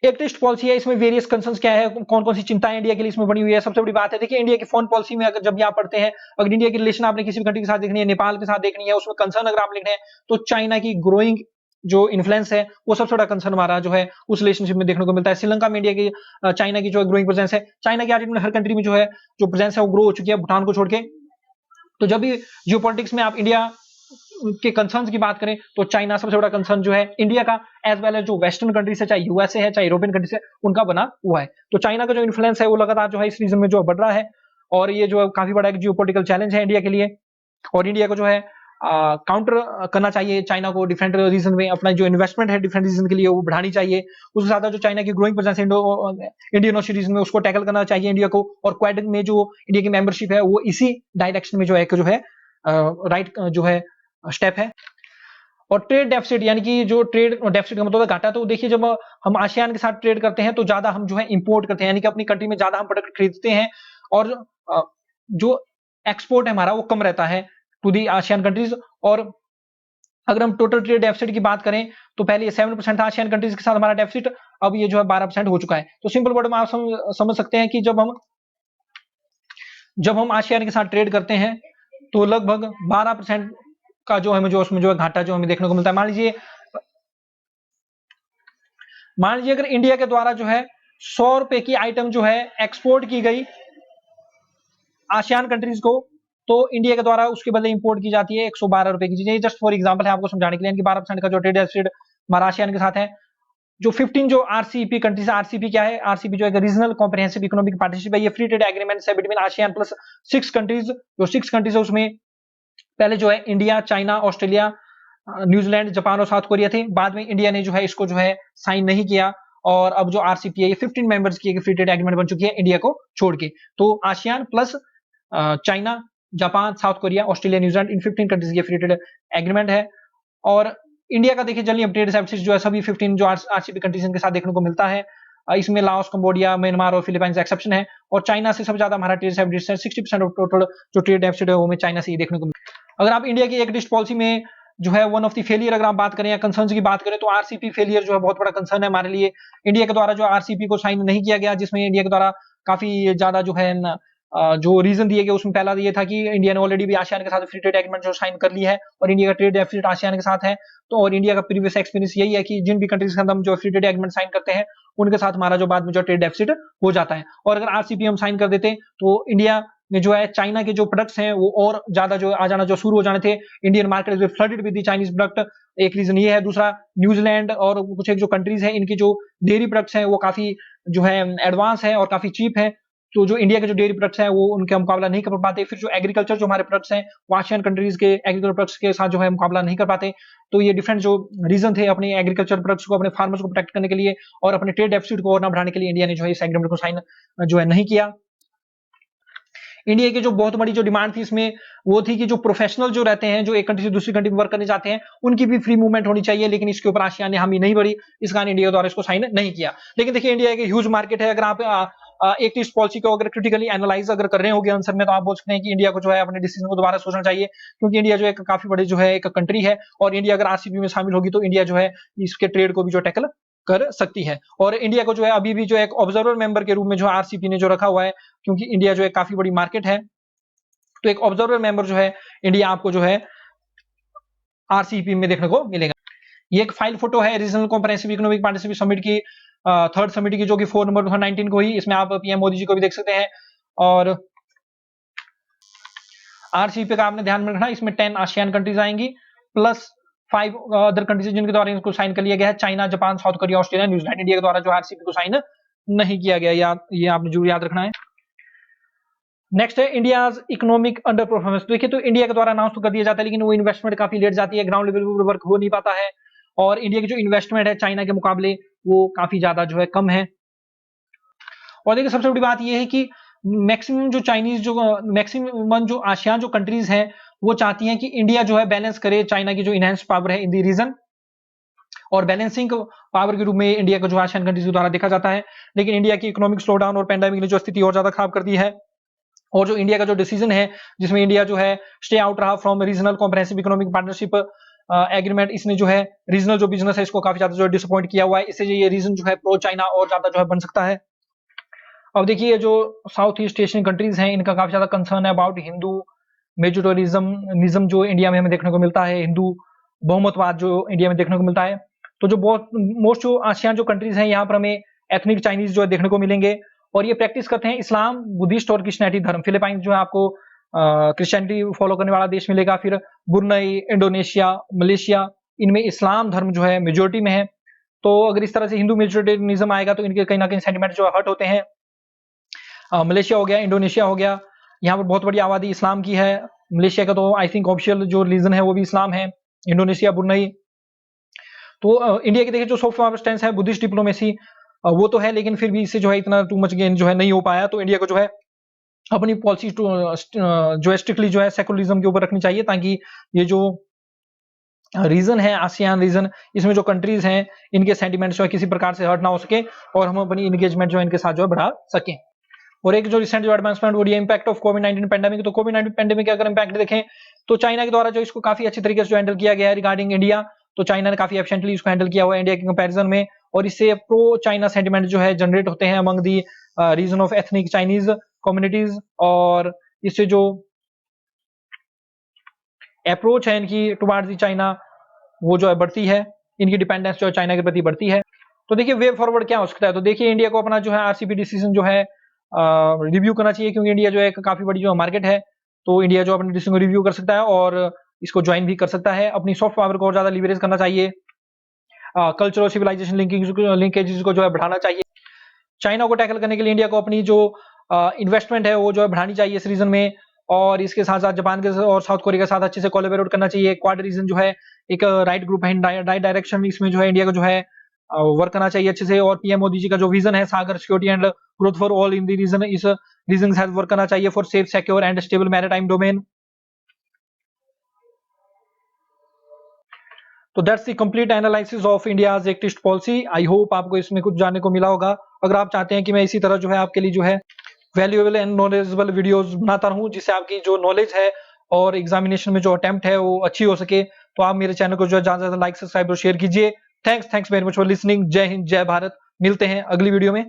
एक्ट ईस्ट पॉलिसी है, इसमें वेरियस कंसर्न्स क्या है, कौन कौन सी चिंताएं इंडिया के लिए इसमें बनी हुई है। सबसे बड़ी बात है, देखिए इंडिया की फॉरेन पॉलिसी में अगर जब यहाँ पढ़ते हैं, अगर इंडिया की रिलेशन आपने किसी भी कंट्री के साथ देखनी है, नेपाल के साथ देखनी है, उसमें कंसर्न अगर आप लिख रहे हैं, तो चाइना की ग्रोइंग जो इन्फ्लुएंस है वो सबसे बड़ा कंसर्न हमारा जो है उस रिलेशनशिप में देखने को मिलता है। श्रीलंका में इंडिया की चाइना की जो ग्रोइंग प्रेजेंस है, चाइना की आर्टिकल हर कंट्री में जो है जो प्रेजेंस है वो ग्रो हो चुकी है, भूटान को छोड़ के। तो जब भी जियोपॉलिटिक्स में आप इंडिया के कंसर्न्स की बात करें, तो चाइना सबसे बड़ा कंसर्न जो है इंडिया का, एज वेल एज जो वेस्टर्न कंट्रीज है, चाहे यूएसए है, चाहे यूरोपियन कंट्रीज है, उनका बना हुआ है। तो चाइना का जो इन्फ्लुएंस है वो लगातार जो है इस रीजन में जो बढ़ रहा है, और ये जो काफी बड़ा एक जियोपॉलिटिकल चैलेंज है इंडिया के लिए। और इंडिया को जो है काउंटर करना चाहिए चाइना को डिफरेंट रीजन में, अपना जो इन्वेस्टमेंट है डिफरेंट रीजन के लिए वो बढ़ानी चाहिए। उसके साथ जो चाइना की growing presence Indian Ocean region में, उसको टैकल करना चाहिए इंडिया को। और क्वाड में जो इंडिया की मेंबरशिप है वो इसी डायरेक्शन में जो है राइट जो है स्टेप है। और ट्रेड डेफिसिट, यानी कि जो ट्रेड डेफिसिट का मतलब है घाटा, तो देखिए जब हम आसियान के साथ ट्रेड करते हैं तो ज्यादा हम जो है इंपोर्ट करते हैं, यानी कि अपनी कंट्री में ज्यादा हम प्रोडक्ट खरीदते हैं, और जो एक्सपोर्ट है हमारा वो कम रहता है टू दी आसियान कंट्रीज। और अगर हम टोटल ट्रेड डेफिसिट की बात करें, तो पहले ये 7% था आसियान कंट्रीज के साथ हमारा डेफिसिट, अब ये जो है 12% हो चुका है। तो सिंपल वर्ड में आप समझ सकते हैं कि जब हम आसियान के साथ ट्रेड करते हैं तो लगभग 12% का जो हमें जो उसमें जो है घाटा जो हमें देखने को मिलता है। मान लीजिए अगर इंडिया के द्वारा जो है 100 रुपए की आइटम जो है एक्सपोर्ट की गई आसियान कंट्रीज को, तो इंडिया के द्वारा उसके बदले इंपोर्ट की जाती है 112 रुपए की चीजें। जस्ट फॉर एग्जांपल है आपको समझाने के लिए कि 12% का जो ट्रेड डेफिसिट हमारा आसियान के साथ है। जो 15 जो आरसीईपी कंट्रीज, आरसीईपी क्या है, आरसीईपी जो है रीजनल कॉम्प्रिहेंसिव इकोनॉमिक पार्टनरशिप है, ये फ्री ट्रेड एग्रीमेंट है बिटवीन आसियान प्लस 6 कंट्रीज। जो 6 कंट्रीज है उसमें पहले जो है India, China, Australia, New Zealand, Japan और साउथ कोरिया थे। बाद में इंडिया ने जो है इसको जो है साइन नहीं किया, और अब जो आरसीपी है ये 15 मेंबर्स की फ्री ट्रेड एग्रीमेंट बन चुकी है इंडिया को छोड़ के। तो ASEAN plus China, Japan, South Korea, Australia, New Zealand, इन 15 कंट्रीज की फ्री ट्रेड एग्रीमेंट है। और इंडिया का देखिए जनरली ट्रेड डेफिसिट जो है सभी 15 जो आरसीपी कंट्रीज के साथ देखने को मिलता है। इसमें लाओस, कंबोडिया, म्यांमार और फिलीपाइंस एक्सेप्शन है। और चाइना से सबसे ज्यादा हमारा ट्रेड डेफिसिट है, 60% ऑफ टोटल जो ट्रेड डेफिसिट है वो हमें चाइना से ही देखने को मिलता है। अगर आप इंडिया की एक लिस्ट पॉलिसी में जो है वन ऑफ द फेलियर अगर आप बात करें या कंसर्न्स की बात करें, तो आरसीपी फेलियर जो है बहुत बड़ा कंसर्न है हमारे लिए। इंडिया के द्वारा जो आरसीपी को साइन नहीं किया गया, जिसमें इंडिया के द्वारा काफी ज्यादा जो है जो रीजन दिए गए, उसमें पहला ये था कि इंडिया ने ऑलरेडी भी आसियान के साथ फ्री ट्रेड एग्रीमेंट जो साइन कर ली है, और इंडिया का ट्रेड डेफिसिट आसियान के साथ है। तो और इंडिया का प्रीवियस एक्सपीरियंस यही है कि जिन भी कंट्रीज के साथ हम जो फ्री ट्रेड एग्रीमेंट साइन करते हैं, उनके साथ हमारा जो बाद में जो ट्रेड डेफिसिट हो जाता है। और अगर आरसीपी हम साइन कर देते तो इंडिया में जो है चाइना के जो प्रोडक्ट्स हैं वो और ज्यादा जो आ जाना जो शुरू हो जाने थे। Indian market is flooded with the Chinese product, एक रीजन ये है। दूसरा, न्यूजीलैंड और कुछ एक जो कंट्रीज हैं, इनकी जो डेयरी प्रोडक्ट्स हैं वो काफी जो है एडवांस है और काफी चीप है। तो जो इंडिया के जो डेयरी प्रोडक्ट्स हैं वो उनका मुकाबला नहीं कर पाते। फिर जो एग्रीकल्चर जो हमारे प्रोडक्ट्स हैं वो आसियान कंट्रीज के एग्रीकल्चर प्रोडक्ट्स के साथ जो है मुकाबला नहीं कर पाते। तो ये डिफरेंट जो रीजन थे अपने एग्रीकल्चर प्रोडक्ट्स को, अपने फार्मर्स को प्रोटेक्ट करने के लिए और अपने ट्रेड डेफिसिट को और ना बढ़ाने के लिए इंडिया ने जो है इस एग्रीमेंट को साइन जो है नहीं किया। इंडिया की जो बहुत बड़ी जो डिमांड थी इसमें वो थी कि जो प्रोफेशनल जो रहते हैं, जो एक कंट्री से दूसरी कंट्री में वर्क करने जाते हैं, उनकी भी फ्री मूवमेंट होनी चाहिए, लेकिन इसके ऊपर आसियान ने हामी नहीं बढ़ी, इस कारण इंडिया द्वारा इसको साइन नहीं किया। लेकिन देखिए इंडिया एक ह्यूज मार्केट है। अगर आप एक इस पॉलिसी को अगर क्रिटिकली एनालाइज अगर कर रहे होंगे आंसर में, तो आप बोल सकते हैं कि इंडिया को जो है अपने डिसीजन को दोबारा सोचना चाहिए, क्योंकि इंडिया जो है काफी बड़ी जो है एक कंट्री है, और इंडिया अगर आरसीपी में शामिल होगी तो इंडिया जो है इसके ट्रेड को भी जो टैकल कर सकती है। और इंडिया को जो है अभी भी जो है एक ऑब्जर्वर मेंबर के रूप में जो आरसीपी ने जो रखा हुआ है, क्योंकि इंडिया जो है काफी बड़ी मार्केट है, तो एक ऑब्जर्वर मेंबर जो है इंडिया आपको जो है आरसीईपी में देखने को मिलेगा। ये एक फाइल फोटो है regional comprehensive economic partnership summit की, थर्ड समिट की, जो कि 4 नवंबर 2019 को हुई। इसमें आप पीएम मोदी जी को भी देख सकते हैं। और आरसीईपी का आपने ध्यान में रखना, इसमें 10 आसियान कंट्रीज आएंगी प्लस 5 अदर कंट्रीज जिनके द्वारा इसको साइन कर लिया गया है, China, Japan, South Korea, Australia, New Zealand. India के द्वारा जो आरसीईपी को साइन नहीं किया गया, ये आपने जरूर याद रखना है। नेक्स्ट है इंडियाज इकोनॉमिक अंडर परफॉर्मेंस। देखिए तो इंडिया के द्वारा अनाउंस तो कर दिया जाता है, लेकिन वो इन्वेस्टमेंट काफी लेट जाती है, ग्राउंड लेवल पर वर्क हो नहीं पाता है, और इंडिया की जो इन्वेस्टमेंट है चाइना के मुकाबले वो काफी ज्यादा जो है कम है। और देखिए सबसे बड़ी बात ये है कि मैक्सिमम जो आसियान जो कंट्रीज हैं वो चाहती हैं कि इंडिया जो है बैलेंस करे चाइना की जो इनहेंस पावर है इन दी रीजन, और बैलेंसिंग पावर के रूप में इंडिया को जो आसियान कंट्रीज द्वारा देखा जाता है। लेकिन इंडिया की इकोनॉमिक स्लो डाउन और पैंडेमिक ने जो स्थिति और ज्यादा खराब कर दी है, और जो इंडिया का जो डिसीजन है जिसमें इंडिया जो है स्टे आउट रहा from regional comprehensive economic partnership agreement, इसने जो है रीजनल जो बिजनेस है इसको काफी ज्यादा जो है डिसअपॉइंट किया हुआ है। इससे ये रीजन जो है प्रो चाइना और ज्यादा जो है बन सकता है। अब देखिए ये जो साउथ ईस्ट एशियन कंट्रीज हैं इनका काफी ज्यादा कंसर्न है अबाउट हिंदू मेजोरिज्म जो इंडिया में हमें देखने को मिलता है, हिंदू बहुमतवाद जो इंडिया में देखने को मिलता है। तो जो बहुत मोस्ट जो आसियान जो कंट्रीज हैं यहाँ पर हमें एथनिक चाइनीज जो है देखने को मिलेंगे, और ये प्रैक्टिस करते हैं इस्लाम, बुद्धिस्ट और क्रिश्चियनिटी धर्म। फिलीपाइन जो है आपको क्रिश्चियनिटी फॉलो करने वाला देश मिलेगा, फिर ब्रुनई, इंडोनेशिया, मलेशिया, इनमें इस्लाम धर्म जो है मेजोरिटी में है। तो अगर इस तरह से हिंदू मेजोरिटिज्म आएगा तो इनके कहीं ना कहीं सेंटिमेंट जो हर्ट होते हैं। मलेशिया हो गया, इंडोनेशिया हो गया, यहाँ पर बहुत बड़ी आबादी इस्लाम की है। मलेशिया का तो आई थिंक ऑफिशियल जो रिलीजन है वो भी इस्लाम है। इंडोनेशिया, ब्रुनई, तो इंडिया की देखिए जो सॉफ्ट पावर स्टैंस है बुद्धिस्ट डिप्लोमेसी वो तो है, लेकिन फिर भी इससे जो है इतना टू मच गेन जो है नहीं हो पाया। तो इंडिया को जो है अपनी पॉलिसी जो है स्ट्रिक्टली जो है सेकुलरिज्म के ऊपर रखनी चाहिए, ताकि ये जो रीजन है आसियान रीजन, इसमें जो कंट्रीज हैं इनके सेंटिमेंट्स जो है किसी प्रकार से हर्ट ना हो सके, और हम अपनी इंगेजमेंट जो है इनके साथ जो है बढ़ा सकें। और एक जो रिसेंट जो एडवांसमेंट हो रही है इम्पैक्ट ऑफ कोविड-19 पैंडेमिक, तो कोविड-19 पैंडेमिक का अगर इम्पैक्ट देखें तो चाइना के द्वारा जो इसको काफी अच्छे तरीके से जो हैंडल किया गया है रिगार्डिंग इंडिया, तो चाइना ने काफी एफिशिएंटली इसको हैंडल किया हुआ है इंडिया के कंपैरिजन में, और इससे प्रो चाइना सेंटिमेंट जो है जनरेट होते हैं among the region of ethnic Chinese communities, और इससे जो अप्रोच है इनकी टुवर्ड्स दी चाइना वो जो है बढ़ती है, इनकी डिपेंडेंस जो है चाइना के प्रति बढ़ती है। तो देखिए वे फॉरवर्ड क्या हो सकता है, तो देखिए इंडिया को अपना जो है आरसीपी डिसीजन जो है रिव्यू करना चाहिए, क्योंकि इंडिया जो है एक काफी बड़ी जो मार्केट है, तो इंडिया जो अपने डिसीजन को रिव्यू कर सकता है और इसको ज्वाइन भी कर सकता है। अपनी सॉफ्ट पावर को और ज्यादा लिवरेज करना चाहिए, कल्चरल सिविलाइजेशन लिंकेज को जो है बढ़ाना चाहिए। चाइना को टैकल करने के लिए इंडिया को अपनी जो इन्वेस्टमेंट है वो जो है बढ़ानी चाहिए इस रीजन में, और इसके साथ साथ जापान के और साउथ कोरिया के साथ अच्छे से कोलैबोरेट करना चाहिए। क्वाड रीजन जो है एक राइट ग्रुप है, राइट डायरेक्शन में, इसमें जो है इंडिया को जो है वर्क करना चाहिए अच्छे से। और पीएम मोदी जी का जो विजन है Sagar security and growth for all in the region, इस रीजन के साथ वर्क करना चाहिए for safe secure and stable maritime domain. तो that's the complete analysis of India's Act east policy. I hope आपको इसमें कुछ जानने को मिला होगा। अगर आप चाहते हैं कि मैं इसी तरह जो है आपके लिए जो है वैल्यूएबल एंड नॉलेजेबल वीडियोस बनाता रहूं, जिससे आपकी जो नॉलेज है और एग्जामिनेशन में जो अटेम्प्ट है वो अच्छी हो सके, तो आप मेरे चैनल को जो है ज्यादा से ज्यादा लाइक, सब्सक्राइब और शेयर कीजिए। Thanks very much for listening. जय हिंद, जय भारत। मिलते हैं अगली वीडियो में।